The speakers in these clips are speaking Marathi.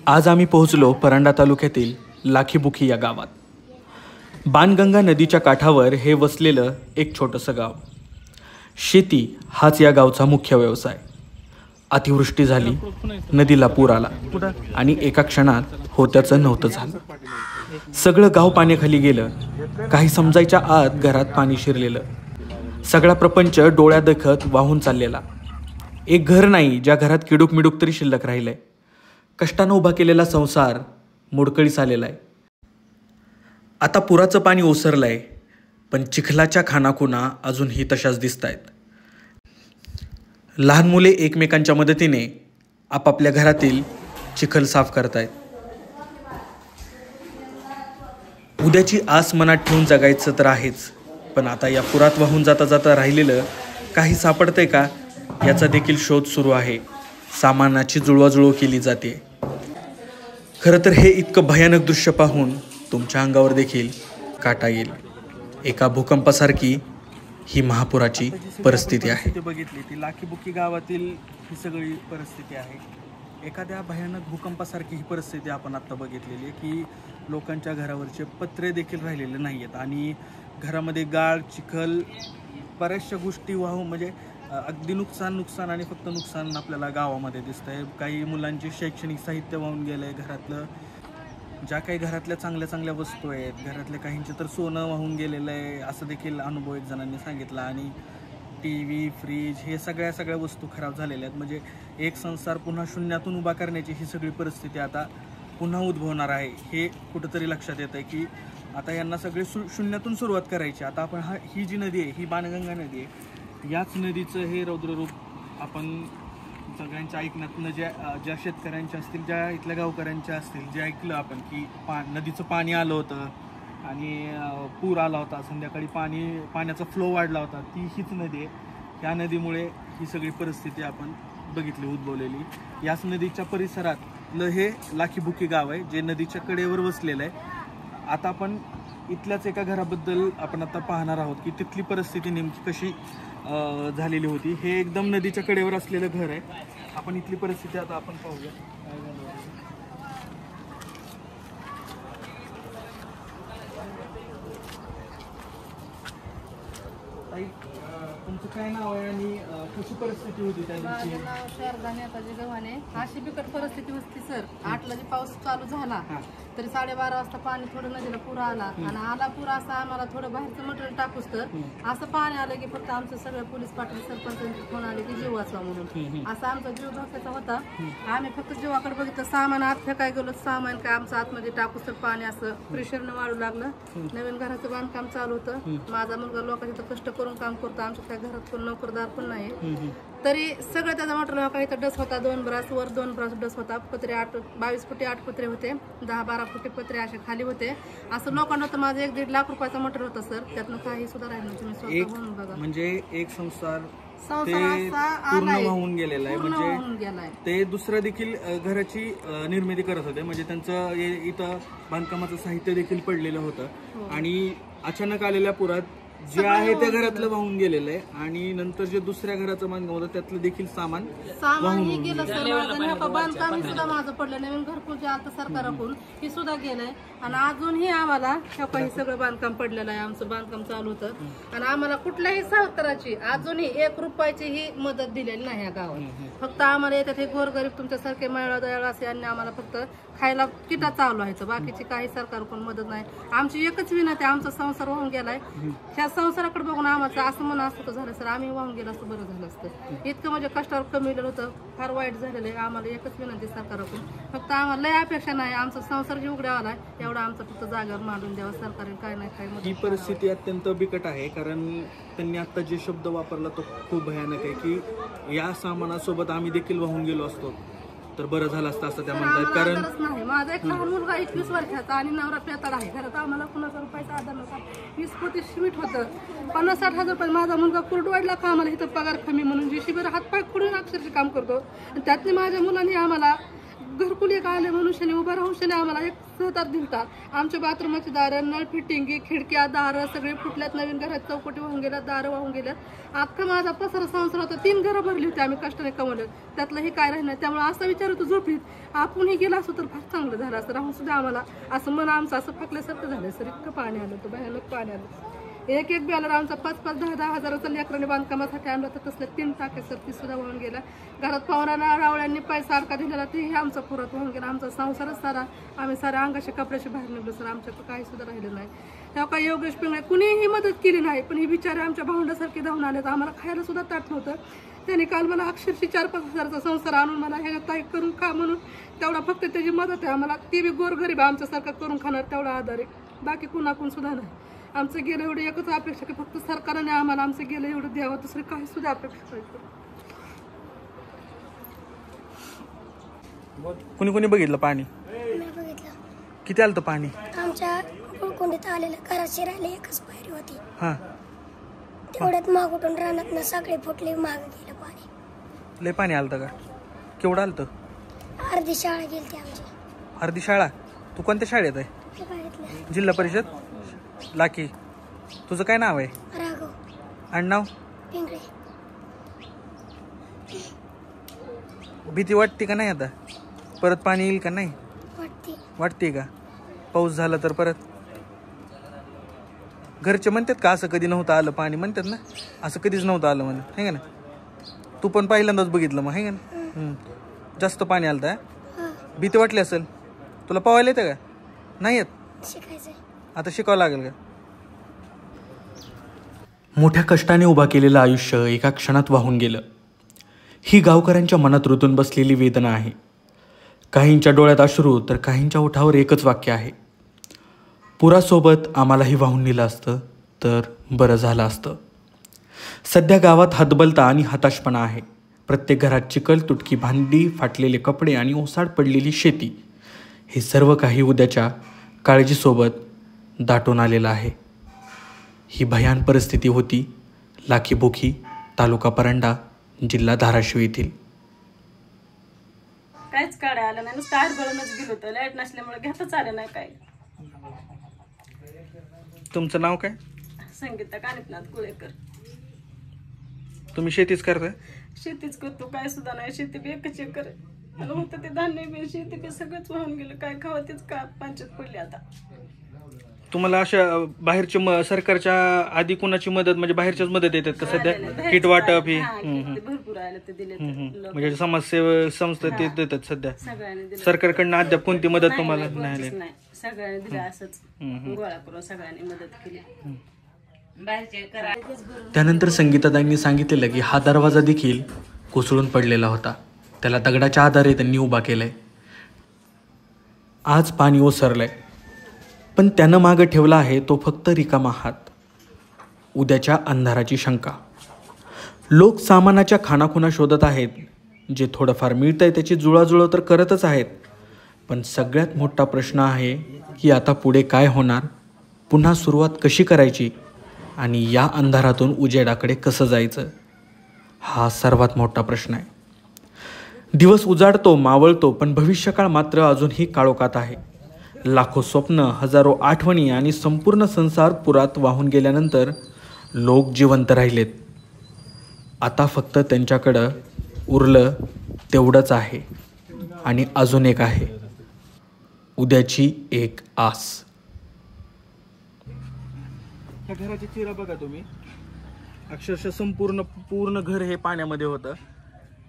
आज आम्ही पोहोचलो परांडा तालुक्यातील लाखीबुखी या गावात. बाणगंगा नदीच्या काठावर हे वसलेलं एक छोटंसं गाव. शेती हाच या गावचा मुख्य व्यवसाय. अतिवृष्टी झाली, नदीला पूर आला आणि एका क्षणात होत्याचं नव्हतं झालं. सगळं गाव पाण्याखाली गेलं. काही समजायच्या आत घरात पाणी शिरलेलं. सगळा प्रपंच डोळ्यात देखत वाहून चाललेला. एक घर नाही ज्या घरात किडूक मिडूक तरी शिल्लक राहिलंय. कष्टानं उभा केलेला संसार मोडकळीस आलेला आहे. आता पुराचं पाणी ओसरलंय, पण चिखलाच्या खाणाखुणा अजूनही तशाच दिसत आहेत. लहान मुले एकमेकांच्या मदतीने आपापल्या घरातील चिखल साफ करतायत. उद्याची आस मनात ठेवून जगायचं तर आहेच, पण आता या पुरात वाहून जाता जाता राहिलेलं काही सापडतंय का याचा देखील शोध सुरू आहे. सामानाची जुळवाजुळव केली जाते. खरं तर हे इतकं भयानक दृश्य पाहून तुमच्या अंगावर देखील काटा येईल. एका भूकंपासारखी ही महापुराची परिस्थिती आहे. बघितली ती लाखीबुखी गावातील ही सगळी परिस्थिती आहे. एखाद्या भयानक भूकंपासारखी ही परिस्थिती आपण आत्ता बघितलेली आहे की लोकांच्या घरावरचे पत्रे देखील राहिलेले नाही आहेत आणि घरामध्ये गाळ, चिखल, बऱ्याचशा गोष्टी वाहून म्हणजे अगदी नुकसान आणि फक्त नुकसान आपल्याला गावामध्ये दिसतंय. काही मुलांचे शैक्षणिक साहित्य वाहून गेलं आहे. घरातलं ज्या काही घरातल्या चांगल्या वस्तू आहेत, घरातल्या काहींचे तर सोनं वाहून गेलेलं आहे असं देखील अनुभव एक जणांनी सांगितला. आणि TV, फ्रीज हे सगळ्या वस्तू खराब झालेल्या आहेत. म्हणजे एक संसार पुन्हा शून्यातून उभा करण्याची ही सगळी परिस्थिती आता पुन्हा उद्भवणार आहे. हे कुठंतरी लक्षात येतं आहे की आता यांना सगळे शून्यातून सुरुवात करायची. आता आपण ही जी नदी आहे, ही बाणगंगा नदी आहे, याच नदीचं हे रौद्ररूप आपण सगळ्यांच्या ऐकण्यातनं ज्या शेतकऱ्यांच्या असतील, ज्या इथल्या गावकऱ्यांच्या असतील, जे ऐकलं आपण की नदीचं पाणी आलं होतं आणि पूर आला होता, संध्याकाळी पाण्याचा फ्लो वाढला होता, ती हीच नदी आहे. ह्या नदीमुळे ही सगळी परिस्थिती आपण बघितली उद्भवलेली. याच नदीच्या परिसरातलं हे लाखीबुखी गाव आहे जे नदीच्या कडेवर वसलेलं आहे. आता आपण इथल्याच एका घराबद्दल आपण आता पाहणार आहोत की तिथली परिस्थिती नेमकी कशी झालेली होती. हे एकदम नदीच्या कडेवर असलेलं घर आहे. आपण इथली परिस्थिती आता आपण पाहूया. तुमचं काय नाव आहे आणि कशी परिस्थिती होती त्या दिवशी? माझं नाव शारदा नेताजी गव्हाणे. अशी बिकट परिस्थिती होती सर. 8ला जे पाऊस चालू झाला तरी 12:30 वाजता पाणी थोडं नदीला पूर आला आणि आला पूर असा आम्हाला थोडं बाहेरचं मटेरियल टाकूस तर असं पाणी आलं की फक्त आमचं सगळं पोलीस पाटील सरपंचांचे फोन आले की जीव वाचवा म्हणून. असा आमचा जीव धोक्याचा होता. आम्ही फक्त जीवाकडे बघितलं. सामान आत फेकाय गेलो, सामान काय आमचं आतमध्ये टाकूस तर पाणी असं प्रेशरनं वाढू लागलं. नवीन घराचं बांधकाम चालू होतं. माझा मुलगा लोकांच्या कष्ट करून काम करतो. आमच्या त्या घरात कोण नोकरदार पण नाही. तरी सगळं त्याचा मटेरियल काही तर डस होता. 2 ब्रास वर 2 ब्रास डस होता. पत्रे 22 फुटी 8 पत्रे होते. 10-12 फुटी पत्रे असे खाली होते. असं लोकांना तर माझं 1-1.5 लाख रुपयाचं मटेरियल होतं सर. त्यातनं काही सुद्धा राहिलं नाही. तुम्ही स्वतः म्हणून बघा. म्हणजे एक संसार पूर्ण वाहून गेलेला आहे. म्हणजे ते दुसऱ्या देखील घराची निर्मिती करत होते. म्हणजे त्यांचं इथं बांधकामाचं साहित्य देखील पडलेलं होतं आणि अचानक आलेल्या पुरात जे आहे त्या घरातलं वाहून गेलेलं आहे आणि नंतर जे दुसऱ्या घराचं बांधकाम होतं त्यातलं देखील सामान ही गेलं सर. बांधकाम सुद्धा माझं पडलं. नवीन घरकुल जे आलं सरकाराकडून ही सुद्धा गेलंय आणि अजूनही आम्हाला काही सगळं बांधकाम पडलेलं आहे. आमचं बांधकाम चालू होतं आणि आम्हाला कुठल्याही सहकाराची अजूनही 1 रुपयाची ही मदत दिलेली नाही या गावात. फक्त आम्हाला येतात हे गोरगरीब तुमच्यासारखे मेळा दयाळ असे यांनी आम्हाला फक्त खायला किटा चालू आहे. बाकीची काही सरकारकडून मदत नाही. आमची एकच विनंती, आमचा संसार वाहून गेलाय. ह्या संसाराकडे बघून आम्हाला असं म्हणणं असतं झालं सर आम्ही वाहून गेलो असतं बरं झालं असतं. इतकं म्हणजे कष्टावर कमी होतं. फार वाईट झालेलं आहे. आम्हाला एकच विनंती सरकारकडून, फक्त आम्हाला लय अपेक्षा नाही. आमचा संसार जे उघड्यावाला आहे एवढा आमचा फक्त जागेवर मांडून द्यावा सरकारने. काय नाही काय मदत. ही परिस्थिती अत्यंत बिकट आहे कारण त्यांनी आता जे शब्द वापरला तो खूप भयानक आहे की या सामानासोबत आम्ही देखील वाहून गेलो असतो तर बरं झालं असतं असं त्या म्हणतात. कारण नाही, माझा एक लहान मुलगा 21 वर्षाचा आणि नवरा पेताड आहे. घरात आम्हाला कुणाचा रुपयाचा आधार नव्हता. 20 फुटी सिमेंट होतं. 50-60 हजार रुपये. माझा मुलगा कुर्डवाडला कामाला इथं पगार कमी म्हणून JCB हातपाय फोडून अक्षरशः काम करतो. त्यातनी माझ्या मुलांनी आम्हाला घरकुल एक आले मनुष्याने उभा राहून आम्हाला एक सहकार दिलता. आमच्या बाथरूमाची दारं, नळ फिटिंगी, खिडक्या, दारं सगळे फुटल्यात. नवीन घरात चौकटी वाहून गेल्यात, दारं वाहून गेल्यात. अख्खा माझा पसारा संसार होता. 3 घरं भरली होती आम्ही कष्टाने कमवलं. त्यातलं हे काय राहिलं. त्यामुळे असं विचार होतो झोपीत आपण हे गेलं असं तर फार चांगलं झालं असं. राहून सुद्धा आम्हाला असं मन आमचं असं फाकल्यासारखं झालं सर. इतकं पाणी आलं होतं, भयानक पाणी आलं. एक बॅलर आमचा 5-5, 10-10 हजाराचा लेकराने बांधकामासाठी आणला तर तसल्या 3 टाक्या सर ती सुद्धा वाहून गेला. घरात पाहुण्यांना रावळ्यांनी पैसा अडका दिलेला तेही आमचा पुरात वाहून गेला. आमचा संसारच सारा आम्ही साऱ्या अंगाच्या कपड्याशी बाहेर निघलो सर. आमच्याकडे काही सुद्धा राहिलं नाही. तेव्हा काही योगेश पिंगळे कुणीही मदत केली नाही. पण हे बिचारे आमच्या भावंडासारखे धावून आले. आम्हाला खायला सुद्धा ताट नव्हतं. त्यांनी काल मला अक्षरशः 4-5 हजाराचा संसार आणून मला ह्याच्या ताई करून खा म्हणून तेवढा फक्त त्याची मदत आहे आम्हाला. ती बी गोरगरीब आमच्यासारखा करून खाणार तेवढा आधार आहे. बाकी कुणाकून सुद्धा नाही. आमचं गेलं एवढं एकच अपेक्षा की फक्त सरकारने आम्हाला आमचं गेलं एवढं द्यावं. दुसरी काही सुद्धा अपेक्षा नाही. कुणी कुणी बघितलं पाणी? मी बघितलं. किती आलं पाणी? आमच्या कुंडीत आलेलं घरात शिरायला एकच पायरी होती. हा, तेवढ्यात माग उठून रानात सगळे फुटले. माग गेलं पाणी. लय पाणी आलं का? केवढं आलं? अर्धी शाळा गेलती आमची. अर्धी शाळा? तू कोणत्या शाळेत आहे? हे बघितलं. जिल्हा परिषद लाकी. तुझं काय नाव आहे? राघव आडनाव? पिंगळे. भीती वाटते का नाही आता? परत पाणी येईल का नाही? वाटते का? पाऊस झाला तर परत? घरचे म्हणतात का असं कधी नव्हतं आलं पाणी? म्हणतात ना असं कधीच नव्हतं आलं म्हणत, आहे का ना? तू पण पहिल्यांदाच बघितलं मग, आहे का ना? जास्त पाणी आलं तर भीती वाटली असेल. तुला पोहायला येतं का? नाही येत? शिकायचंय आता शिकावं लागेल का? मोठ्या कष्टाने उभा केलेलं आयुष्य एका क्षणात वाहून गेलं. ही गावकऱ्यांच्या मनात रुतून बसलेली वेदना आहे. काहींच्या डोळ्यात अश्रू तर काहींच्या ओठावर एकच वाक्य आहे, पुरासोबत आम्हालाही वाहून नेलं असतं तर बरं झालं असतं. सध्या गावात हतबलता आणि हताशपणा आहे. प्रत्येक घरात चिखल, तुटकी भांडी, फाटलेले कपडे आणि ओसाड पडलेली शेती, हे सर्व काही उद्याच्या काळजीसोबत दाटून आलेलं आहे. ही भयान परिस्थिती होती लाखीबुखी, तालुका परंडा, जिल्हा धाराशिव येथील. काहीच काढा आलं नाही. नुसतं आडबळूनच गेलो होतं. लाईट नसल्यामुळे घेताच आलं नाही काय. तुमचं नाव काय? संगीता कानिपनाथ कुळेकर. तुम्ही शेतीच करताय? शेतीच करतो. काय सुद्धा नाही. शेती बी एकच एकर होतं. ते धान्य बी शेती बी सगळंच वाहून गेलं. काय खावं तेच का पंचायत पडली आता. तुम्हाला अशा बाहेरच्या सरकारच्या आधी कोणाची मदत, म्हणजे बाहेरच्याच मदत येतात का सध्या? किट वाटप ही भरपूर आलं ते दिले. म्हणजे समाजसेवा संस्था ते देतात सध्या. सगळ्याने दिलं. सरकारकडनं अद्याप कोणती मदत तुम्हाला नाही? सगळ्यांनी दिलं. असंच गोळा करून सगळ्यांनी मदत केली. त्यानंतर संगीताताईंनी सांगितलेलं की हा दरवाजा देखील कोसळून पडलेला होता. त्याला दगडाच्या आधारे त्यांनी उभा केलाय. आज पाणी ओसरलंय, पण त्यानं मागं ठेवला आहे तो फक्त रिकामा हात. उद्याच्या अंधाराची शंका. लोक सामानाच्या खाणाखुणा शोधत आहेत. जे थोडंफार मिळतंय त्याची जुळाजुळव तर करतच आहेत. पण सगळ्यात मोठा प्रश्न आहे की आता पुढे काय होणार, पुन्हा सुरुवात कशी करायची आणि या अंधारातून उजेडाकडे कसं जायचं, हा सर्वात मोठा प्रश्न आहे. दिवस उजाडतो, मावळतो, पण भविष्यकाळ मात्र अजूनही काळोखात आहे. लाखो स्वप्न, हजारो आठवणी आणि संपूर्ण संसार पुरात वाहून गेल्यानंतर लोक जिवंत राहिलेत. आता फक्त त्यांच्याकडं उरलं तेवढंच आहे आणि अजून एक आहे, उद्याची एक आस. ह्या घराची चिरा बघा तुम्ही. अक्षरशः पूर्ण घर हे पाण्यामध्ये होतं.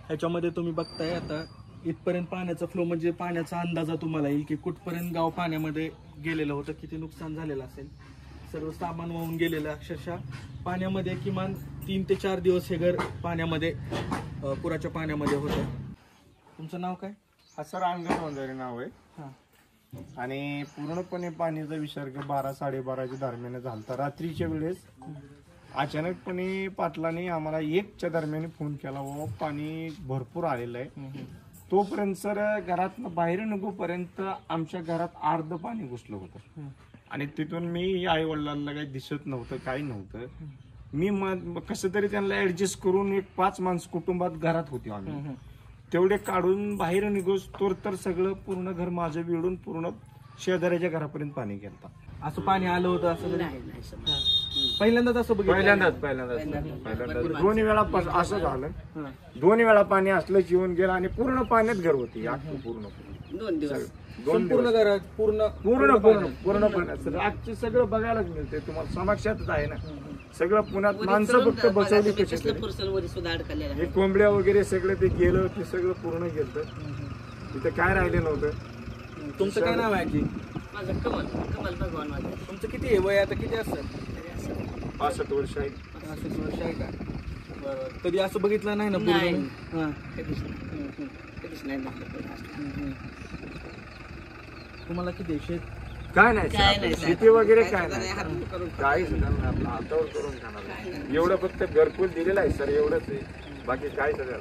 ह्याच्यामध्ये तुम्ही बघताय आता इथपर्यंत पाण्याचा फ्लो, म्हणजे पाण्याचा अंदाजा तुम्हाला येईल की कुठपर्यंत गाव पाण्यामध्ये गेलेलं होतं, किती नुकसान झालेलं असेल. सर्व सामान वाहून गेलेलं. अक्षरशः पाण्यामध्ये किमान 3 ते 4 दिवस हे घर पाण्यामध्ये, पुराच्या पाण्यामध्ये होतं. तुमचं नाव काय? हा सर अंगण वंजारी नाव आहे. आणि पूर्णपणे पाण्याचा विसर्ग 12-12:30 दरम्यान झाला. रात्रीच्या वेळेस अचानकपणे पाटलाने आम्हाला 1च्या दरम्यान फोन केला, व पाणी भरपूर आलेलं आहे. तोपर्यंत सर घरातनं बाहेर निघोपर्यंत आमच्या घरात अर्ध पाणी घुसलं होतं. आणि तिथून मी आई वडिलांना काही दिसत नव्हतं, काही नव्हतं. मी कसं तरी त्यांना ऍडजस्ट करून एक 5 माणसं कुटुंबात घरात होती आम्ही. तेवढे काढून बाहेर निघोस तर सगळं पूर्ण घर माझं विडून पूर्ण शेजाऱ्याच्या घरापर्यंत पाणी गेलं. असं पाणी आलं होतं असं कधी? हा. पहिल्यांदाच असं बघितलं? पहिल्यांदाच 2 वेळा असं झालं. 2 वेळा पाणी असलं येऊन गेलं आणि पूर्ण पाण्यात घर होती. पूर्ण 2 दिवस पूर्ण घरात पूर्ण पाण्यात आजची सगळं बघायलाच मिळते तुम्हाला, समक्षातच आहे ना सगळं. पुण्यात माणसं फक्त बसवली कशी हे कोंबड्या वगैरे सगळं ते गेलं, ते सगळं पूर्ण गेलं. तिथे काय राहिलं नव्हतं. तुमचं काय नाव आहे? माझं कमल भगवान माझं. तुमचं किती आहे वय आता? किती असतं? 65 वर्ष आहे. 65 वर्ष आहे का? बरोबर. कधी असं बघितलं नाही ना नाही. पूर्ण? हा. कधीच नाही बघितलं. तुम्हाला किती शेत? काय नाही शेती वगैरे काय नाही, काही सुद्धा नाही. आपलं हातावर करून खाणार एवढं फक्त घरकुल दिलेलं आहे सर, एवढंच आहे. बाकी काय सगळं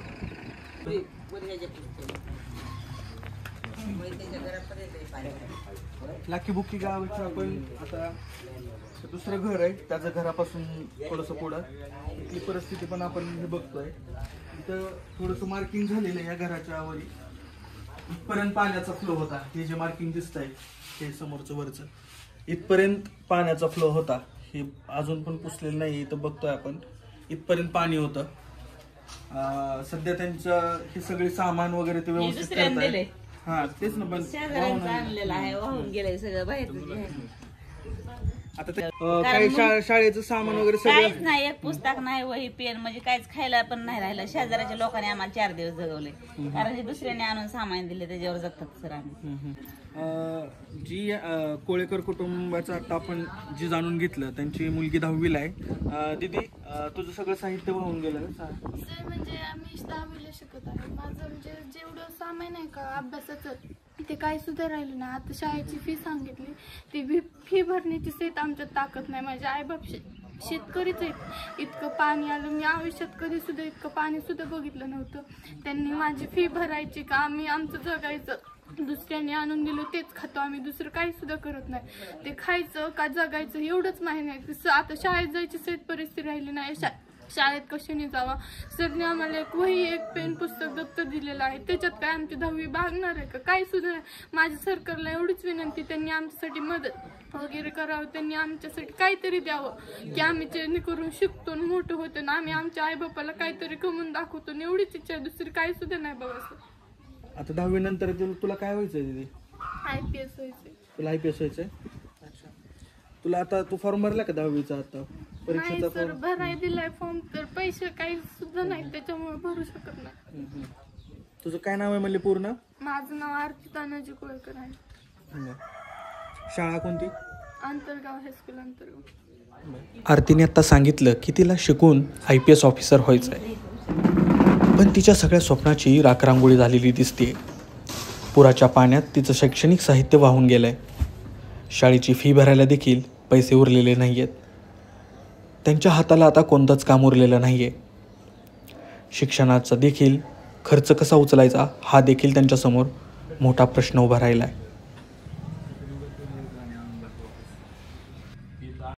लाखी बुक्की गावाचं आपण आता दुसरं घर आहे, त्याचं घरापासून थोडंसं पुढं इथली परिस्थिती पण आपण हे बघतोय. इथं थोडंसं मार्किंग झालेलं आहे या घराच्या वरी. इथपर्यंत पाण्याचा फ्लो होता. हे जे मार्किंग दिसत आहे हे समोरचं वरचं, इथपर्यंत पाण्याचा फ्लो होता. हे अजून पण पुसलेलं नाही. इथं बघतोय आपण इथपर्यंत पाणी होतं. सध्या त्यांचं हे सगळे सामान वगैरे ते व्यवस्थित करताय. हा तेच ना, पण आणलेलं आहे, वाहून गेलंय सगळं बाहेर. आता काही शाळेचं सामान वगैरे सगळं काहीच नाही, एक पुस्तक नाही, वही पेन म्हणजे काहीच खायला पण नाही राहिलं. शेजाऱ्याच्या लोकांनी आम्हाला 4 दिवस जगवले, कारण हे दुसऱ्याने आणून सामान दिले त्याच्यावर जगतात सर आम्ही. जी कोळेकर कुटुंबाचं आता आपण जी जाणून घेतलं, त्यांची मुलगी 10वीला आहे. दीदी, तुझं सगळं साहित्य वाहून गेलं ना? सर म्हणजे आम्ही 10वीला शिकत आहे. माझं म्हणजे जेवढं सामान आहे का अभ्यासाचं ते काही सुद्धा राहिलं नाही. आता शाळेची फी सांगितली, ती फी भरण्याची सेत आमच्यात ताकद नाही. माझे आईबाप शेतकरीच आहेत. इतकं पाणी आलं, मी आयुष्यात कधी सुद्धा इतकं पाणी सुद्धा बघितलं नव्हतं. त्यांनी माझी फी भरायची का आम्ही आमचं जगायचं, दुसऱ्याने आणून दिलं तेच खातो आम्ही, दुसरं काही सुद्धा करत नाही. ते खायचं का जगायचं एवढंच माहिती नाही. आता शाळेत जायची सेत परिस्थिती राहिली नाही. शाळेत कशाने जावा? सरने आम्हाला एक वही, एक पेन, पुस्तक, दप्तर दिलेलं आहे. त्याच्यात काय आमची 10वी भागणार आहे का? काही सुद्धा नाही. माझ्या सरकारला एवढीच विनंती, त्यांनी आमच्यासाठी मदत वगैरे करावं, त्यांनी आमच्यासाठी काहीतरी द्यावं की आम्ही जेणेकरून शिकतो, मोठं होतो ना, आम्ही आमच्या आईबापाला काहीतरी कमवून दाखवतो. एवढीच इच्छा आहे, दुसरी काही सुद्धा नाही बघा सर. आता 10वी नंतर तुला काय व्हायचंय दीदी? IPS व्हायचंय. तुला IPS व्हायचंय? अच्छा. तुला आता तू फॉर्म भरला का 10वीचा? आता नाही सर, भराय दिलाय फॉर्म, तर पैसे काही सुद्धा नाही, त्याच्यामुळे भरू शकत नाही. तुझं काय नाव आहे म्हणले पूर्ण? माझं नाव आरती तानाजी कोळकर आहे. शाळा कोणती? अंतरगाव हायस्कूल, अंतरगाव. आरतीने आता सांगितलं की तिला शिकून IPS ऑफिसर व्हायचं आहे, पण तिच्या सगळ्या स्वप्नाची राखरांगोळी झालेली दिसते. पुराच्या पाण्यात तिचं शैक्षणिक साहित्य वाहून गेलंय. शाळेची फी भरायला देखील पैसे उरलेले नाही आहेत. त्यांच्या हाताला आता कोणतंच काम उरलेलं नाही आहे. शिक्षणाचा देखील खर्च कसा उचलायचा हा देखील त्यांच्यासमोर मोठा प्रश्न उभा राहिला आहे.